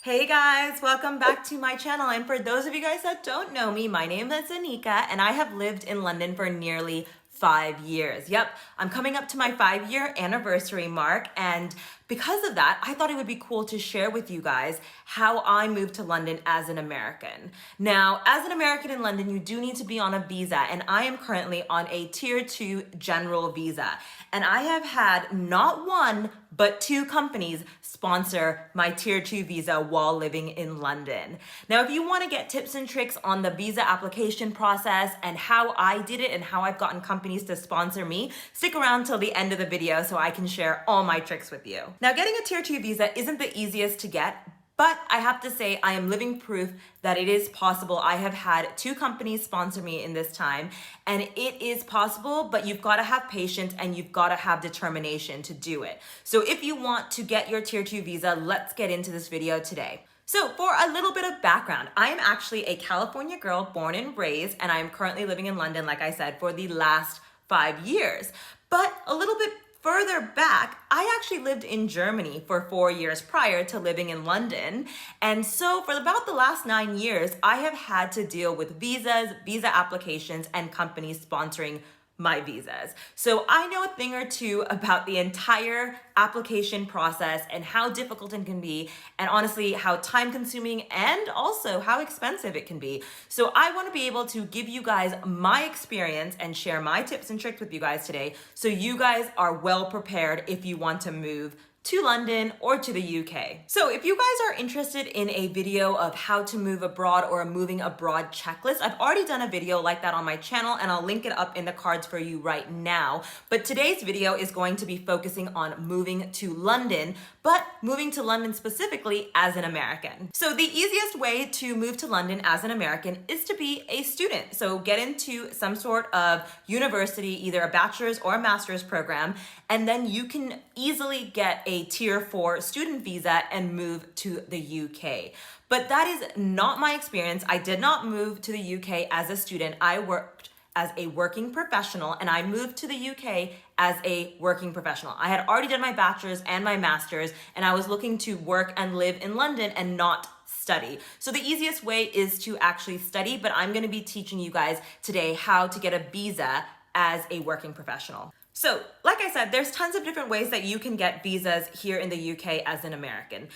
Hey guys, welcome back to my channel. And for those of you guys that don't know me, my name is Anika and I have lived in London for nearly 5 years. Yep, I'm coming up to my 5-year anniversary mark, and because of that, I thought it would be cool to share with you guys how I moved to London as an American. Now, as an American in London, you do need to be on a visa, and I am currently on a Tier 2 general visa. And I have had not one, but 2 companies sponsor my Tier 2 visa while living in London. Now, if you want to get tips and tricks on the visa application process and how I did it and how I've gotten companies to sponsor me, stick around till the end of the video so I can share all my tricks with you. Now, getting a Tier 2 visa isn't the easiest to get, but I have to say I am living proof that it is possible. I have had 2 companies sponsor me in this time, and it is possible, but you've got to have patience and you've got to have determination to do it. So if you want to get your Tier 2 visa, let's get into this video today. So for a little bit of background, I am actually a California girl born and raised, and I am currently living in London, like I said, for the last 5 years. But a little bit further back, I actually lived in Germany for 4 years prior to living in London. And so for about the last 9 years, I have had to deal with visas, visa applications, and companies sponsoring my visas. So I know a thing or two about the entire application process and how difficult it can be, and honestly, how time consuming and also how expensive it can be. So I want to be able to give you guys my experience and share my tips and tricks with you guys today, so you guys are well prepared if you want to move to London or to the UK. So if you guys are interested in a video of how to move abroad or a moving abroad checklist, I've already done a video like that on my channel and I'll link it up in the cards for you right now. But today's video is going to be focusing on moving to London, but moving to London specifically as an American. So the easiest way to move to London as an American is to be a student. So get into some sort of university, either a bachelor's or a master's program, and then you can easily get a Tier 4 student visa and move to the UK. But that is not my experience. I did not move to the UK as a student. I worked as a working professional, and I moved to the UK as a working professional. I had already done my bachelor's and my master's, and I was looking to work and live in London and not study. So the easiest way is to actually study, but I'm gonna be teaching you guys today how to get a visa as a working professional. So, like I said, there's tons of different ways that you can get visas here in the UK as an American.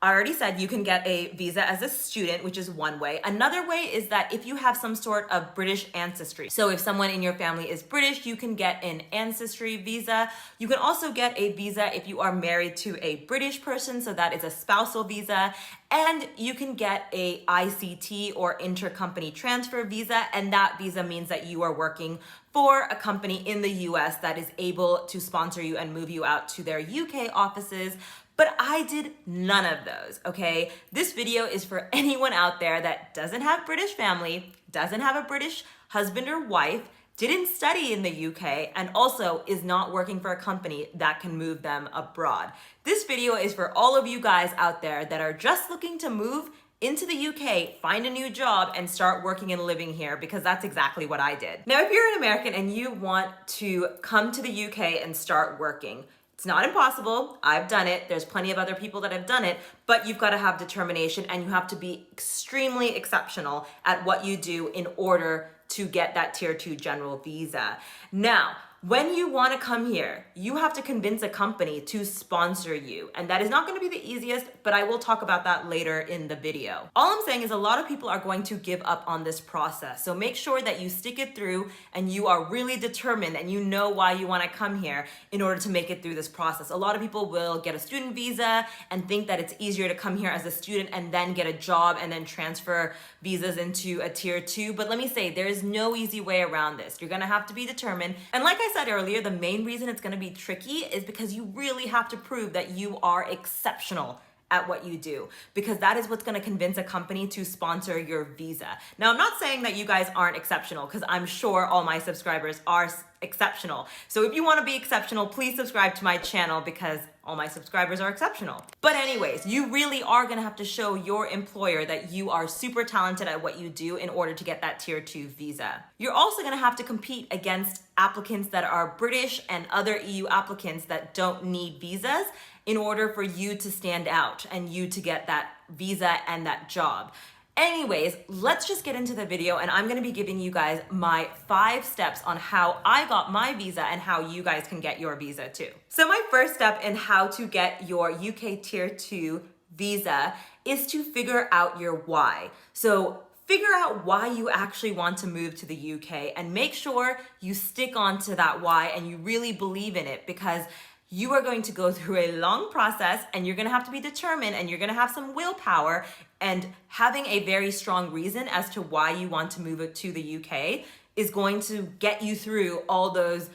I already said you can get a visa as a student, which is one way. Another way is that if you have some sort of British ancestry. So if someone in your family is British, you can get an ancestry visa. You can also get a visa if you are married to a British person, so that is a spousal visa. And you can get a ICT or intercompany transfer visa, and that visa means that you are working for a company in the US that is able to sponsor you and move you out to their UK offices. But I did none of those, okay? This video is for anyone out there that doesn't have British family, doesn't have a British husband or wife, didn't study in the UK, and also is not working for a company that can move them abroad. This video is for all of you guys out there that are just looking to move into the UK, find a new job, and start working and living here, because that's exactly what I did. Now, if you're an American and you want to come to the UK and start working, it's not impossible. I've done it. There's plenty of other people that have done it, but you've got to have determination and you have to be extremely exceptional at what you do in order to get that Tier 2 general visa. Now, when you want to come here, you have to convince a company to sponsor you. And that is not going to be the easiest, but I will talk about that later in the video. All I'm saying is a lot of people are going to give up on this process. So make sure that you stick it through and you are really determined and you know why you want to come here in order to make it through this process. A lot of people will get a student visa and think that it's easier to come here as a student and then get a job and then transfer visas into a Tier 2. But let me say, there is no easy way around this. You're going to have to be determined. And like I said earlier, the main reason it's going to be tricky is because you really have to prove that you are exceptional at what you do, because that is what's going to convince a company to sponsor your visa. Now, I'm not saying that you guys aren't exceptional, because I'm sure all my subscribers are exceptional. So if you want to be exceptional, please subscribe to my channel, because all my subscribers are exceptional. But anyways, you really are going to have to show your employer that you are super talented at what you do in order to get that Tier 2 visa. You're also going to have to compete against applicants that are British and other EU applicants that don't need visas. in order for you to stand out and you to get that visa and that job. Anyways, let's just get into the video, and I'm gonna be giving you guys my 5 steps on how I got my visa and how you guys can get your visa too. So my first step in how to get your UK Tier 2 visa is to figure out your why. So figure out why you actually want to move to the UK and make sure you stick on to that why and you really believe in it, because you are going to go through a long process and you're going to have to be determined and you're going to have some willpower, and having a very strong reason as to why you want to move to the UK is going to get you through all those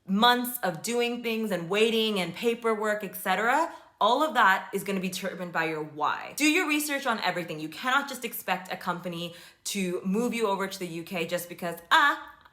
months of doing things and waiting and paperwork, etc. All of that is going to be determined by your why. Do your research on everything. You cannot just expect a company to move you over to the UK just because,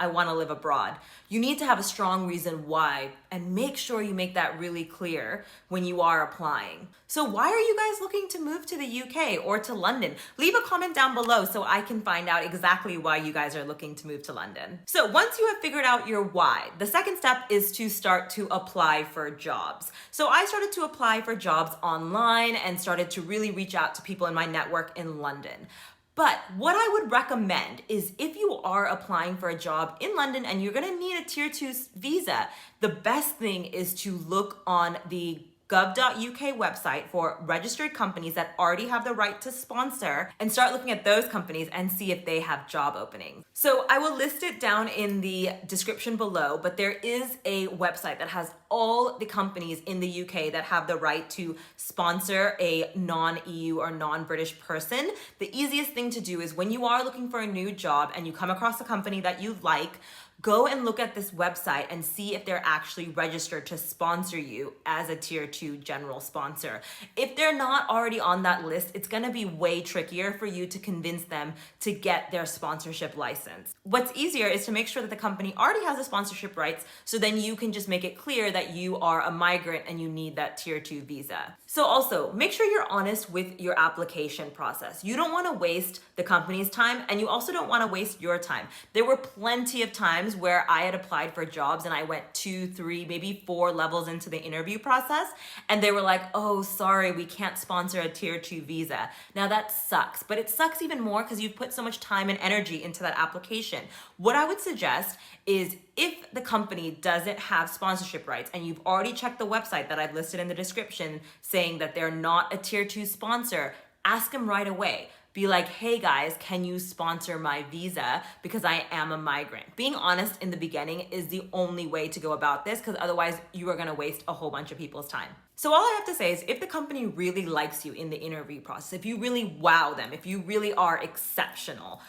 I want to live abroad. You need to have a strong reason why, and make sure you make that really clear when you are applying. So why are you guys looking to move to the UK or to London? Leave a comment down below so I can find out exactly why you guys are looking to move to London. So once you have figured out your why, the second step is to start to apply for jobs. So I started to apply for jobs online and started to really reach out to people in my network in London. But what I would recommend is, if you are applying for a job in London and you're gonna need a Tier 2 visa, the best thing is to look on the gov.uk website for registered companies that already have the right to sponsor, and start looking at those companies and see if they have job openings. So I will list it down in the description below, but there is a website that has all the companies in the UK that have the right to sponsor a non-EU or non-British person. The easiest thing to do is, when you are looking for a new job and you come across a company that you like, go and look at this website and see if they're actually registered to sponsor you as a Tier 2 general sponsor. If they're not already on that list, it's gonna be way trickier for you to convince them to get their sponsorship license. What's easier is to make sure that the company already has the sponsorship rights, so then you can just make it clear that you are a migrant and you need that Tier 2 visa. So also, make sure you're honest with your application process. You don't wanna waste the company's time, and you also don't wanna waste your time. There were plenty of times where I had applied for jobs and I went 2, 3, maybe 4 levels into the interview process, and they were like, oh, sorry, we can't sponsor a Tier 2 visa. Now that sucks, but it sucks even more because you've put so much time and energy into that application. What I would suggest is, if the company doesn't have sponsorship rights and you've already checked the website that I've listed in the description saying that they're not a Tier 2 sponsor, ask them right away. Be like, hey guys, can you sponsor my visa because I am a migrant? Being honest in the beginning is the only way to go about this, because otherwise you are gonna waste a whole bunch of people's time. So all I have to say is, if the company really likes you in the interview process, if you really wow them, if you really are exceptional,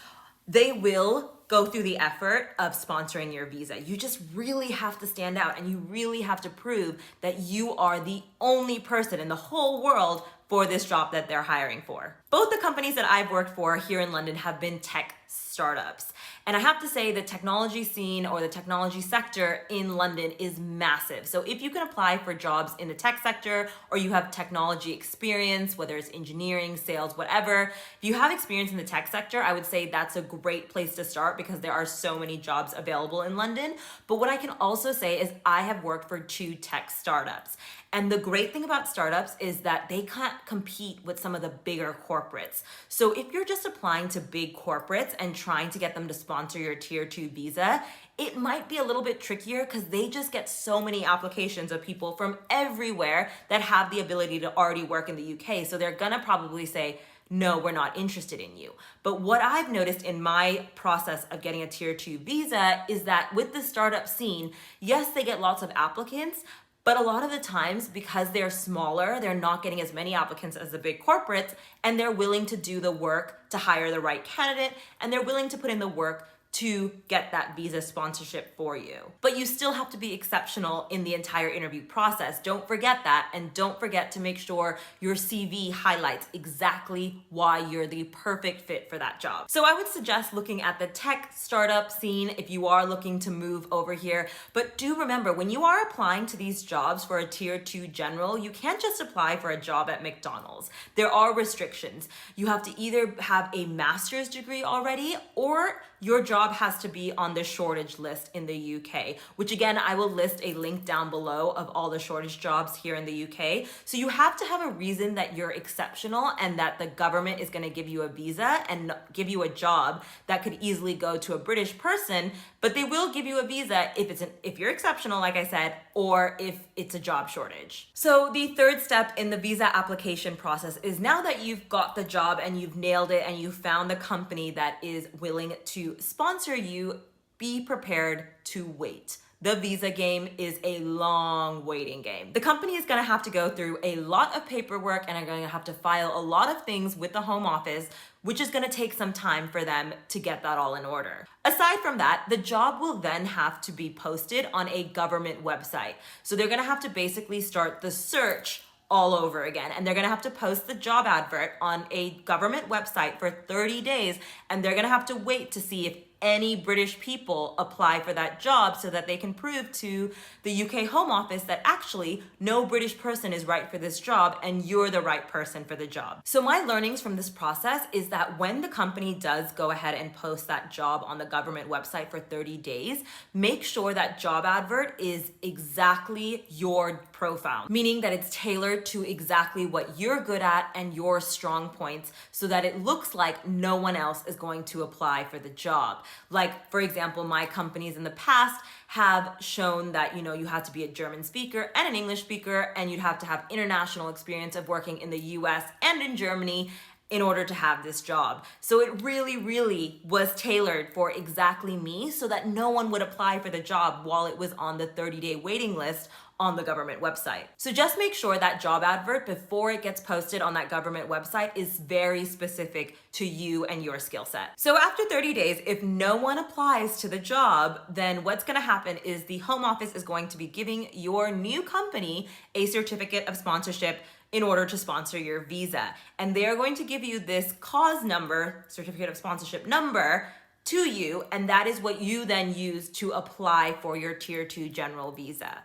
they will go through the effort of sponsoring your visa. You just really have to stand out, and you really have to prove that you are the only person in the whole world for this job that they're hiring for. Both the companies that I've worked for here in London have been tech startups. And I have to say, the technology scene or the technology sector in London is massive. So if you can apply for jobs in the tech sector, or you have technology experience, whether it's engineering, sales, whatever, if you have experience in the tech sector, I would say that's a great place to start, because there are so many jobs available in London. But what I can also say is, I have worked for 2 tech startups. And the great thing about startups is that they can't compete with some of the bigger corporates. So if you're just applying to big corporates and trying to get them to sponsor your Tier 2 visa, it might be a little bit trickier, because they just get so many applications of people from everywhere that have the ability to already work in the UK. So they're gonna probably say, no, we're not interested in you. But what I've noticed in my process of getting a Tier 2 visa is that with the startup scene, yes, they get lots of applicants, but a lot of the times, because they're smaller, they're not getting as many applicants as the big corporates, and they're willing to do the work to hire the right candidate, and they're willing to put in the work to get that visa sponsorship for you. But you still have to be exceptional in the entire interview process. Don't forget that, and don't forget to make sure your CV highlights exactly why you're the perfect fit for that job. So I would suggest looking at the tech startup scene if you are looking to move over here. But do remember, when you are applying to these jobs for a Tier 2 general, you can't just apply for a job at McDonald's. There are restrictions. You have to either have a master's degree already, or your job job has to be on the shortage list in the UK, which again, I will list a link down below of all the shortage jobs here in the UK. So you have to have a reason that you're exceptional and that the government is going to give you a visa and give you a job that could easily go to a British person, but they will give you a visa if you're exceptional, like I said, or if it's a job shortage. So the third step in the visa application process is, now that you've got the job and you've nailed it and you've found the company that is willing to sponsor you, be prepared to wait. The visa game is a long waiting game. The company is gonna have to go through a lot of paperwork and are gonna have to file a lot of things with the Home Office, which is gonna take some time for them to get that all in order. Aside from that, the job will then have to be posted on a government website. So they're gonna have to basically start the search all over again. And they're gonna have to post the job advert on a government website for 30 days. And they're gonna have to wait to see if any British people apply for that job so that they can prove to the UK Home Office that actually no British person is right for this job and you're the right person for the job. So my learnings from this process is that when the company does go ahead and post that job on the government website for 30 days, make sure that job advert is exactly your profile, meaning that it's tailored to exactly what you're good at and your strong points so that it looks like no one else is going to apply for the job. Like, for example, my companies in the past have shown that, you have to be a German speaker and an English speaker, and you'd have to have international experience of working in the US and in Germany in order to have this job. So it really, really was tailored for exactly me so that no one would apply for the job while it was on the 30-day waiting list on the government website. So just make sure that job advert before it gets posted on that government website is very specific to you and your skill set. So after 30 days, if no one applies to the job, then what's gonna happen is the Home Office is going to be giving your new company a certificate of sponsorship in order to sponsor your visa. And they're going to give you this cause number, certificate of sponsorship number, to you, and that is what you then use to apply for your Tier 2 general visa.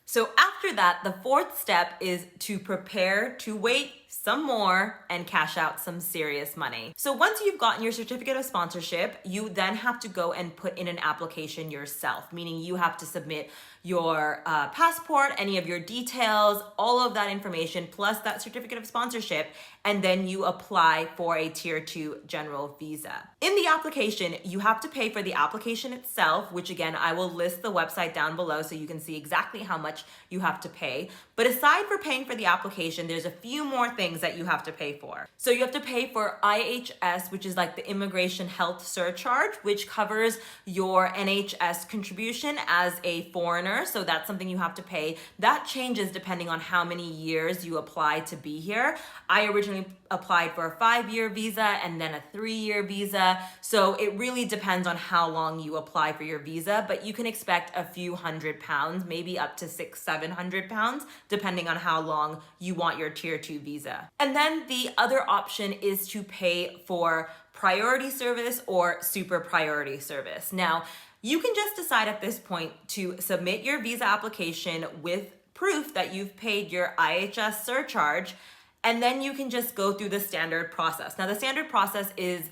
So after that, the fourth step is to prepare to wait some more and cash out some serious money. So once you've gotten your certificate of sponsorship, you then have to go and put in an application yourself, meaning you have to submit your passport, any of your details, all of that information, plus that certificate of sponsorship, and then you apply for a Tier 2 general visa. In the application, you have to pay for the application itself, which again, I will list the website down below so you can see exactly how much you have to pay. But aside for paying for the application, there's a few more things that you have to pay for. So you have to pay for IHS, which is like the immigration health surcharge, which covers your NHS contribution as a foreigner. So that's something you have to pay. That changes depending on how many years you apply to be here. I originally applied for a 5-year visa and then a 3-year visa. So it really depends on how long you apply for your visa, but you can expect a few £100, maybe up to £600-700, depending on how long you want your Tier 2 visa. And then the other option is to pay for priority service or super priority service. Now, you can just decide at this point to submit your visa application with proof that you've paid your IHS surcharge, and then you can just go through the standard process. Now, the standard process is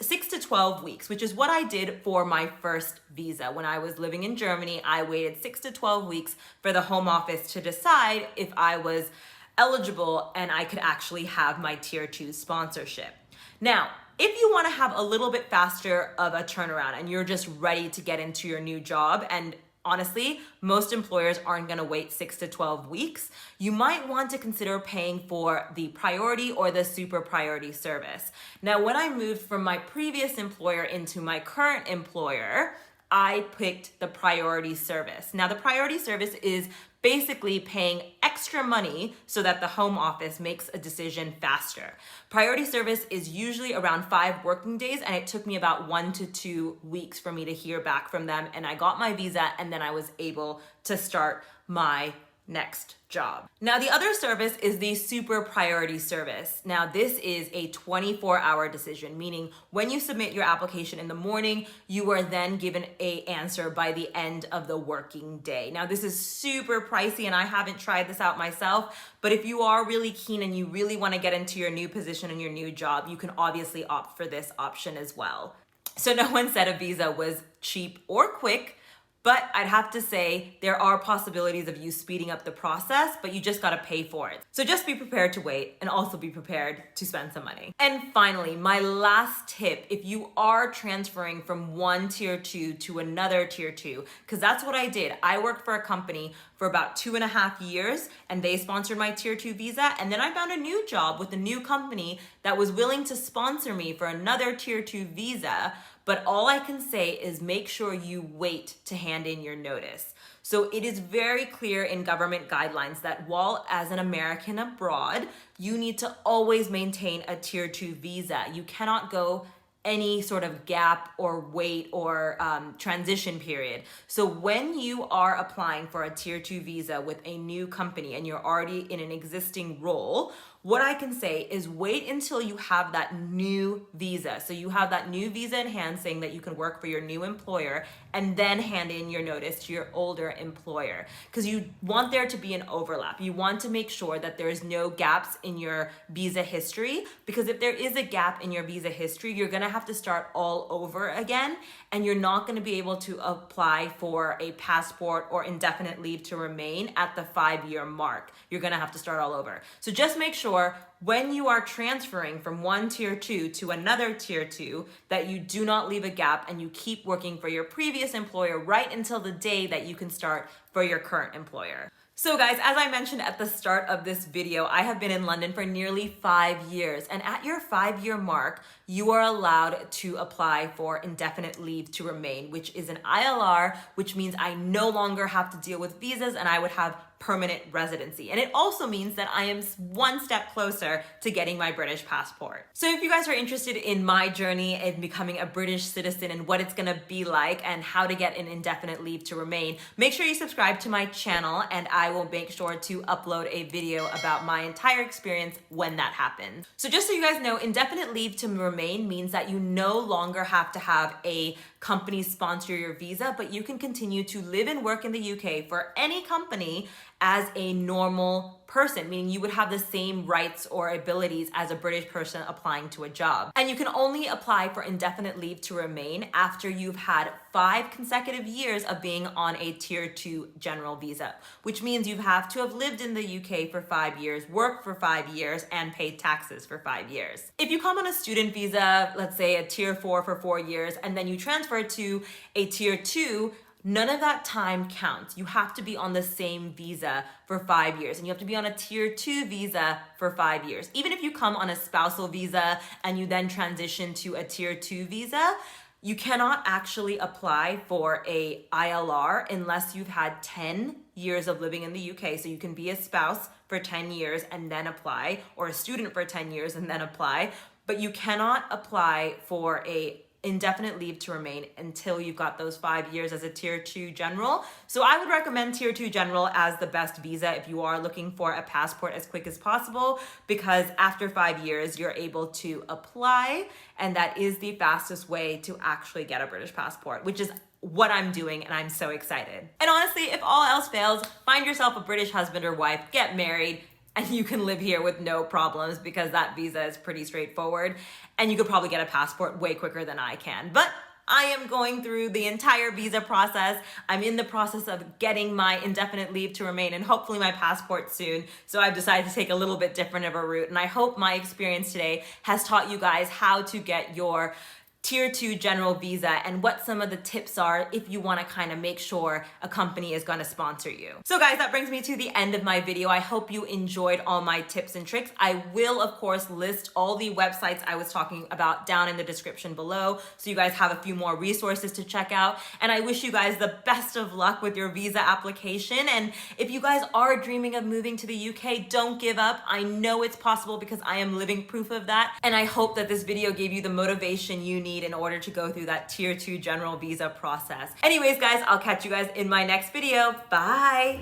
6 to 12 weeks, which is what I did for my first visa. When I was living in Germany, I waited 6 to 12 weeks for the Home Office to decide if I was eligible and I could actually have my Tier 2 sponsorship. Now, if you want to have a little bit faster of a turnaround and you're just ready to get into your new job, and honestly, most employers aren't going to wait 6 to 12 weeks, you might want to consider paying for the priority or the super priority service. Now, when I moved from my previous employer into my current employer, I picked the priority service. Now, the priority service is basically paying extra money so that the Home Office makes a decision faster. Priority service is usually around 5 working days, and it took me about 1 to 2 weeks for me to hear back from them, and I got my visa, and then I was able to start my next job. Now, the other service is the super priority service. Now, this is a 24-hour decision, meaning when you submit your application in the morning, you are then given an answer by the end of the working day. Now, this is super pricey, and I haven't tried this out myself, but if you are really keen and you really want to get into your new position and your new job, you can obviously opt for this option as well. So no one said a visa was cheap or quick, but I'd have to say there are possibilities of you speeding up the process, but you just gotta pay for it. So just be prepared to wait and also be prepared to spend some money. And finally, my last tip, if you are transferring from one tier 2 to another tier 2, because that's what I did. I worked for a company for about 2.5 years and they sponsored my tier 2 visa. And then I found a new job with a new company that was willing to sponsor me for another tier 2 visa. But all I can say is make sure you wait to hand in your notice. So it is very clear in government guidelines that while as an American abroad, you need to always maintain a tier 2 visa. You cannot go any sort of gap or wait or transition period. So when you are applying for a tier 2 visa with a new company and you're already in an existing role, what I can say is wait until you have that new visa. So you have that new visa in hand saying that you can work for your new employer, and then hand in your notice to your older employer. Because you want there to be an overlap. You want to make sure that there's no gaps in your visa history, because if there is a gap in your visa history, you're gonna have to start all over again, and you're not gonna be able to apply for a passport or indefinite leave to remain at the 5-year mark. You're gonna have to start all over. So just make sure when you are transferring from one tier 2 to another tier 2 that you do not leave a gap and you keep working for your previous employer right until the day that you can start for your current employer. So guys, as I mentioned at the start of this video, I have been in London for nearly 5 years, and at your 5-year mark, you are allowed to apply for indefinite leave to remain, which is an ILR, which means I no longer have to deal with visas and I would have permanent residency. And it also means that I am one step closer to getting my British passport. So if you guys are interested in my journey in becoming a British citizen and what it's gonna be like and how to get an indefinite leave to remain, make sure you subscribe to my channel and I will make sure to upload a video about my entire experience when that happens. So just so you guys know, indefinite leave to remain means that you no longer have to have a company sponsor your visa, but you can continue to live and work in the UK for any company as a normal person, meaning you would have the same rights or abilities as a British person applying to a job. And you can only apply for indefinite leave to remain after you've had 5 consecutive years of being on a tier 2 general visa, which means you have to have lived in the UK for 5 years, worked for 5 years, and paid taxes for 5 years. If you come on a student visa, let's say a tier 4 for 4 years, and then you transfer to a tier 2, none of that time counts. You have to be on the same visa for 5 years, and you have to be on a tier 2 visa for 5 years. Even if you come on a spousal visa and you then transition to a tier 2 visa, you cannot actually apply for a ILR unless you've had 10 years of living in the UK. So you can be a spouse for 10 years and then apply, or a student for 10 years and then apply, but you cannot apply for a indefinite leave to remain until you've got those 5 years as a tier 2 general. So I would recommend tier 2 general as the best visa if you are looking for a passport as quick as possible, because after 5 years you're able to apply, and that is the fastest way to actually get a British passport, which is what I'm doing, and I'm so excited. And honestly, if all else fails, find yourself a British husband or wife, get married, and you can live here with no problems, because that visa is pretty straightforward, and you could probably get a passport way quicker than I can. But I am going through the entire visa process. I'm in the process of getting my indefinite leave to remain and hopefully my passport soon. So I've decided to take a little bit different of a route, and I hope my experience today has taught you guys how to get your tier 2 general visa and what some of the tips are if you want to kind of make sure a company is going to sponsor you. So guys, that brings me to the end of my video. I hope you enjoyed all my tips and tricks. I will of course list all the websites I was talking about down in the description below, so you guys have a few more resources to check out. And I wish you guys the best of luck with your visa application. And if you guys are dreaming of moving to the UK, don't give up. I know it's possible because I am living proof of that. And I hope that this video gave you the motivation you need in order to go through that tier 2 general visa process. Anyways, guys, I'll catch you guys in my next video. Bye.